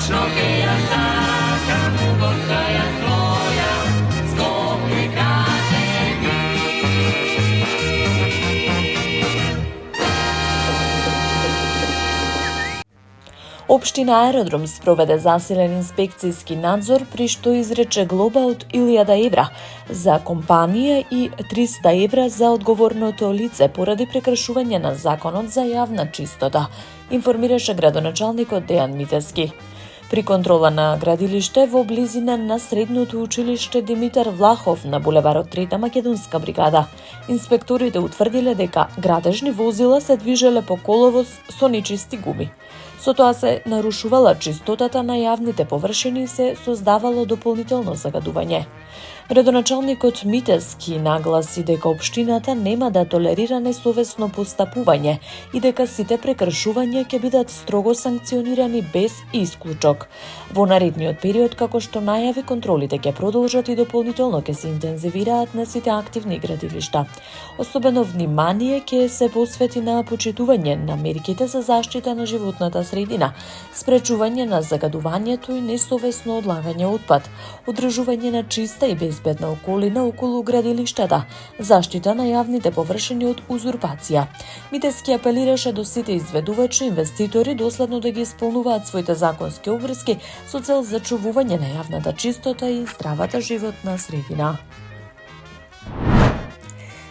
Вечно ќе ја сакам, горка ја своја, Скопје кажи ми. Општина Аеродром спроведе засилен инспекцијски надзор, при што изрече глоба од 1000 евра за компанија и 300 евра за одговорното лице поради прекршување на законот за јавна чистота, информираше градоначалникот Дејан Митевски. При контрола на градилиште во близина на средното училиште Димитар Влахов на булеварот 3 Македонска бригада, инспекторите утврдиле дека градежни возила се движеле по коловоз со нечисти гуми. Со тоа се нарушувала чистотата на јавните површини и се создавало дополнително загадување. Градоначалникот Митевски нагласи дека општината нема да толерира несовесно постапување и дека сите прекршувања ќе бидат строго санкционирани без исклучок. Во наредниот период, како што најави, контролите ќе продолжат и дополнително ќе се интензивираат на сите активни градилишта. Особено внимание ќе се посвети на почитување на мерките за заштита на животната средина, спречување на загадувањето и несовесно одлагање отпад, одржување на чиста и безбедна околина околу градилиштата, заштита на јавните површини од узурпација. Митевски апелираше до сите изведувачи и инвеститори доследно да ги исполнуваат своите законски обврски со цел зачувување на јавната чистота и здравата животна средина.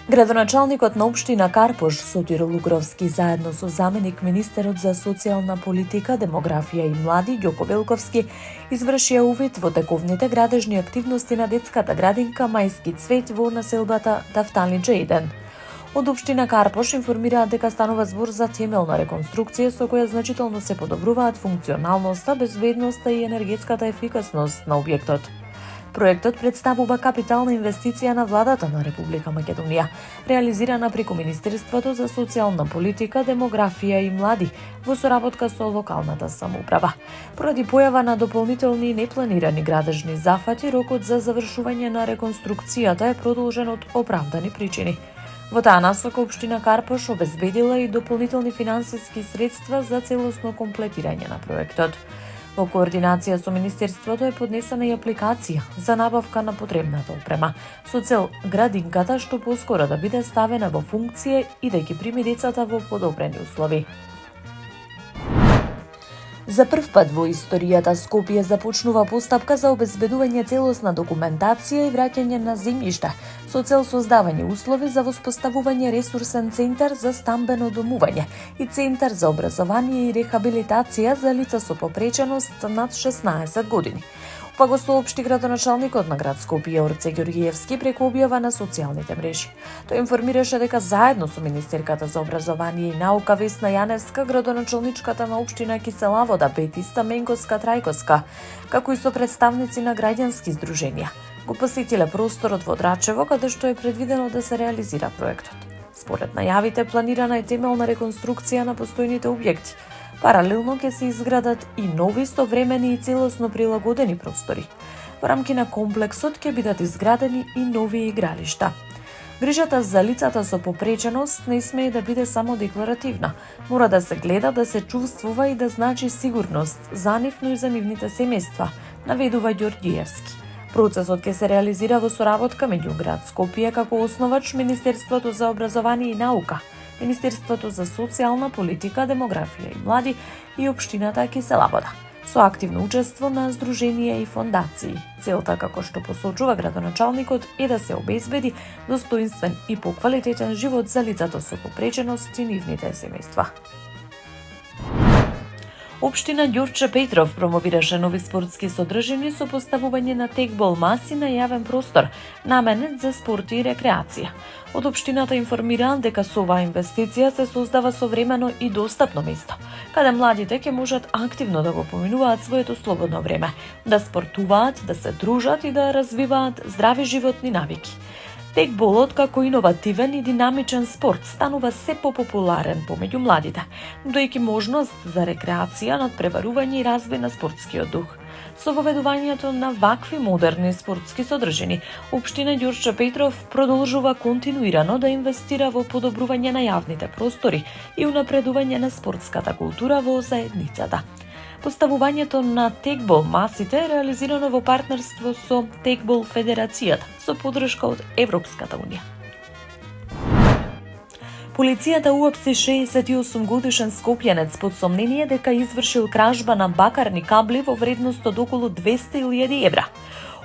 Градоначалникот на општина Карпош Сотир Лугровски заедно со заменик министерот за социјална политика, демографија и млади Ѓоко Велковски извршија увид во тековните градежни активности на детската градинка Мајски цвет во населбата Тафталиџа 1. Од општина Карпош информираат дека станува збор за темелна реконструкција со која значително се подобруваат функционалноста, безбедноста и енергетската ефикасност на објектот. Проектот представува капитална инвестиција на владата на Република Македонија, реализирана преку Министерството за социјална политика, демографија и млади во соработка со локалната самоуправа. Поради појава на дополнителни и непланирани градежни зафати, рокот за завршување на реконструкцијата е продолжен од оправдани причини. Во таа насока општина Карпош обезбедила и дополнителни финансиски средства за целосно комплетирање на проектот. Во координација со Министерството е поднесена и апликација за набавка на потребната опрема, со цел градинката што поскоро да биде ставена во функција и да ги прими децата во подобрени услови. За прв пат во историјата Скопје започнува постапка за обезбедување целосна документација и враќање на земјишта со цел создавање услови за воспоставување ресурсен центар за стамбено домување и центар за образование и рехабилитација за лица со попреченост над 16 години. Ова го соопшти градоначалникот на град Скопје Орце Ѓорѓиевски преку објава на социјалните мрежи. Тој информираше дека заедно со Министерката за образование и наука Весна Јаневска, градоначалничката на општина Кисела Вода Бетиста Менковска Трајковска, како и со представници на граѓански здруженија, го посетиле просторот во Драчево, каде што е предвидено да се реализира проектот. Според најавите, планирана е темелна реконструкција на постојните објекти. Паралелно ќе се изградат и нови современи и целосно прилагодени простори. Во рамки на комплексот ќе бидат изградени и нови игралишта. Грижата за лицата со попреченост не смее да биде само декларативна. Мора да се гледа, да се чувствува и да значи сигурност за нив, но и за нивните семејства, наведува Ѓорѓиевски. Процесот ќе се реализира во соработка меѓу град Скопје како основач, Министерството за образование и наука, Министерството за социјална политика, демографија и млади и општината Кисела Вода, со активно учество на здруженија и фондации. Целта, како што посочува градоначалникот, е да се обезбеди достоинствен и поквалитетен живот за лицата со попреченост и нивните семејства. Општина Ѓурче Петров промовираше нови спортски содржини со поставување на текбол маси на јавен простор, наменет за спорт и рекреација. Од општината информираат дека со оваа инвестиција се создава современо и достапно место, каде младите ќе можат активно да го поминуваат своето слободно време, да спортуваат, да се дружат и да развиваат здрави животни навики. Текболот како иновативен и динамичен спорт станува се попопуларен помеѓу младите, дојќи можност за рекреација, надпреварување и развој на спортскиот дух. Со воведувањето на вакви модерни спортски содржини, општина Ѓурче Петров продолжува континуирано да инвестира во подобрување на јавните простори и унапредување на спортската култура во заедницата. Поставувањето на текбол масите е реализирано во партнерство со Текбол Федерацијата со поддршка од Европската унија. Полицијата уапси 68 годишен скопјанец под сомнение дека извршил кражба на бакарни кабли во вредност од околу 200.000 евра.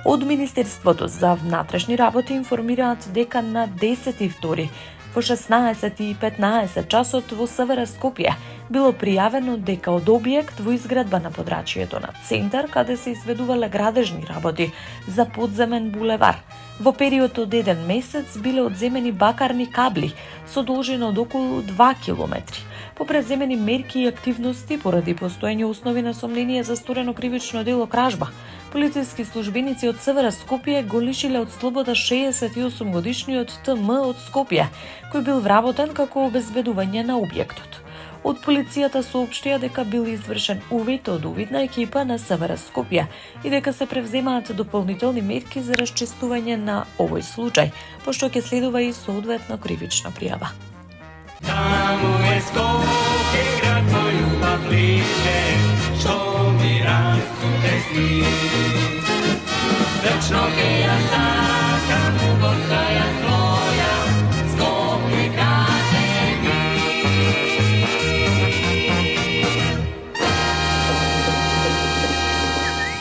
Од Министерството за внатрешни работи информираат дека на 10.2 во 16:15 часот во СВР Скопје било пријавено дека од објект во изградба на подрачјето на центар, каде се изведувале градежни работи за подземен булевар, во период од 1 месец биле одземени бакарни кабли со должина од околу 2 километри. По преземени мерки и активности поради постоење основи на сомнение за сторено кривично дело кражба, полициски службеници од СВР Скопје го лишиле од слобода 68 годишниот ТМ од Скопје, кој бил вработен како обезбедување на објектот. Од полицијата соопштија дека бил извршен увид од увидна екипа на СВР Скопје и дека се превземаат дополнителни мерки за расчистување на овој случај, пошто ќе следува и соодветна кривична пријава. Таму е Скопје, град мој љубав лише, што ми расуте сни. Вечно ќе ја